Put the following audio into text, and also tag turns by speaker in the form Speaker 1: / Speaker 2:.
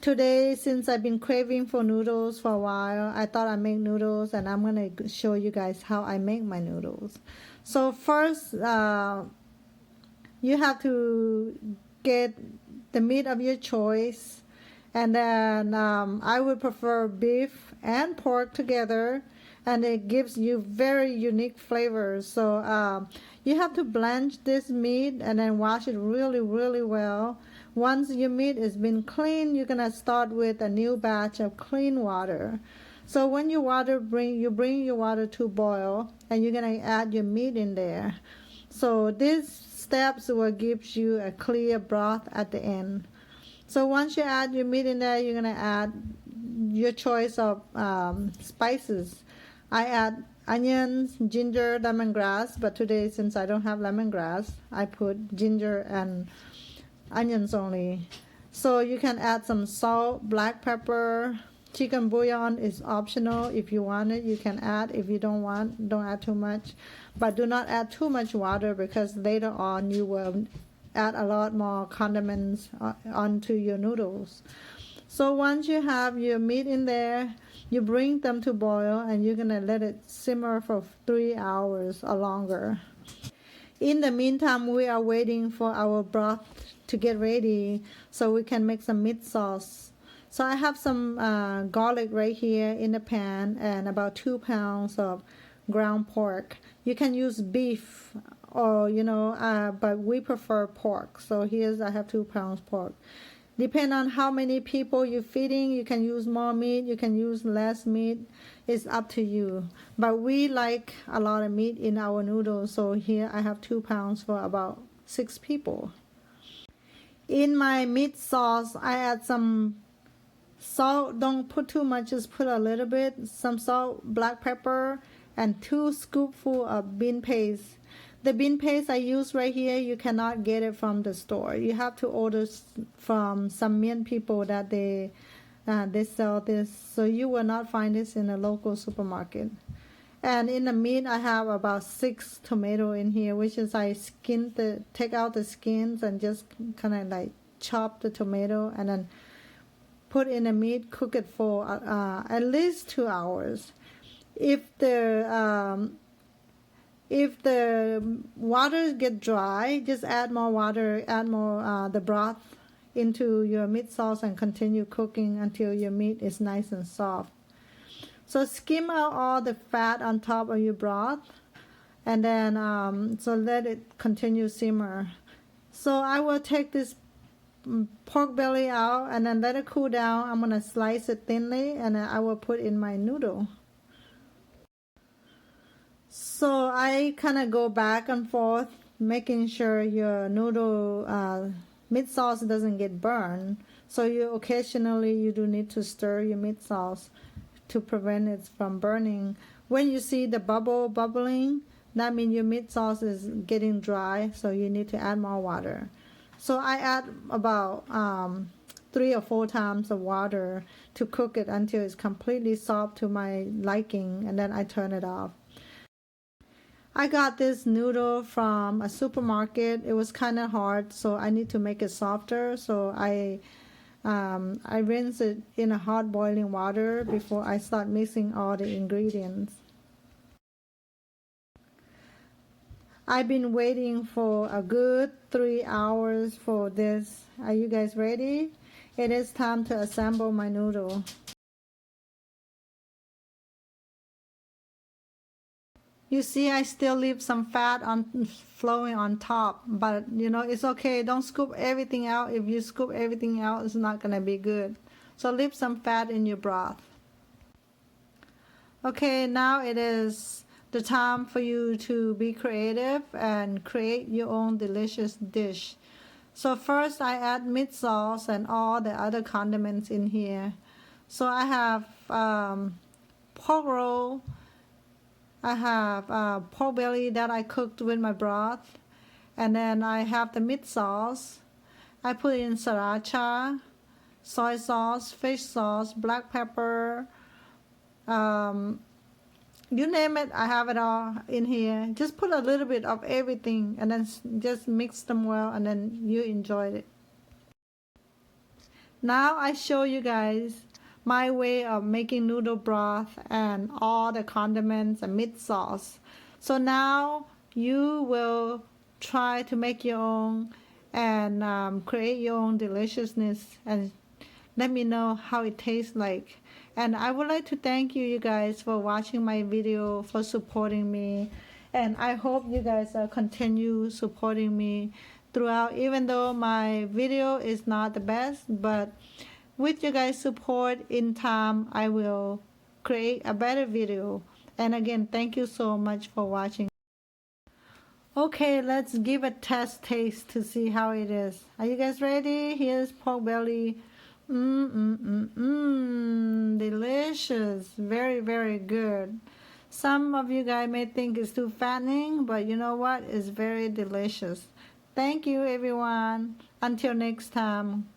Speaker 1: Today, since I've been craving for noodles for a while, I thought I'd make noodles, and I'm going to show you guys how I make my noodles. So first, you have to get the meat of your choice, and then I would prefer beef and pork together, and it gives you very unique flavors. So you have to blanch this meat and then wash it really, really well. Once your meat has been clean, you're gonna start with a new batch of clean water. So when you bring your water to boil, and you're gonna add your meat in there. So these steps will give you a clear broth at the end. So once you add your meat in there, you're gonna add your choice of spices. I add onions, ginger, lemongrass, but today, since I don't have lemongrass, I put ginger and onions only. So you can add some salt, black pepper. Chicken bouillon is optional. If you want it, you can add. If you don't want, don't add too much. But do not add too much water, because later on you will add a lot more condiments onto your noodles. So once you have your meat in there, you bring them to boil, and you're gonna let it simmer for 3 hours or longer. In the meantime, we are waiting for our broth to get ready so we can make some meat sauce. So I have some garlic right here in the pan, and about 2 pounds of ground pork. You can use beef, or but we prefer pork. So I have 2 pounds pork. Depending on how many people you're feeding, you can use more meat, you can use less meat. It's up to you. But we like a lot of meat in our noodles, so here I have 2 pounds for about 6 people. In my meat sauce, I add some salt. Don't put too much, just put a little bit. Some salt, black pepper, and 2 scoopfuls of bean paste. The bean paste I use right here, you cannot get it from the store. You have to order from some Mien people that they sell this. So you will not find this in a local supermarket. And in the meat, I have about 6 tomatoes in here, which is I take out the skins and just kind of like chop the tomato and then put in the meat, cook it for at least 2 hours. If the water get dry, just add more water, add more the broth into your meat sauce, and continue cooking until your meat is nice and soft. So skim out all the fat on top of your broth, and then so let it continue simmer. So I will take this pork belly out and then let it cool down. I'm gonna slice it thinly, and then I will put in my noodle. So I kind of go back and forth, making sure your noodle meat sauce doesn't get burned. So occasionally you do need to stir your meat sauce to prevent it from burning. When you see the bubbling, that means your meat sauce is getting dry, so you need to add more water. So I add about 3 or 4 times of water to cook it until it's completely soft to my liking, and then I turn it off. I got this noodle from a supermarket. It was kind of hard, so I need to make it softer. So I rinse it in a hot boiling water before I start mixing all the ingredients. I've been waiting for a good 3 hours for this. Are you guys ready? It is time to assemble my noodle. You see, I still leave some fat flowing on top, but it's okay. Don't scoop everything out. If you scoop everything out, it's not gonna be good. So leave some fat in your broth. Okay, now it is the time for you to be creative and create your own delicious dish. So first I add meat sauce and all the other condiments in here. So I have pork roll. I have pork belly that I cooked with my broth. And then I have the meat sauce. I put in sriracha, soy sauce, fish sauce, black pepper, you name it, I have it all in here. Just put a little bit of everything and then just mix them well, and then you enjoy it. Now I show you guys my way of making noodle broth and all the condiments and meat sauce. So now you will try to make your own and create your own deliciousness and let me know how it tastes like. And I would like to thank you guys for watching my video, for supporting me. And I hope you guys continue supporting me throughout, even though my video is not the best, but with you guys support in time I will create a better video. And again, thank you so much for watching. Okay, let's give a test taste to see how it is. Are you guys ready? Here's pork belly. Delicious. Very, very good. Some of you guys may think it's too fattening, but you know what? It's very delicious. Thank you, everyone. Until next time.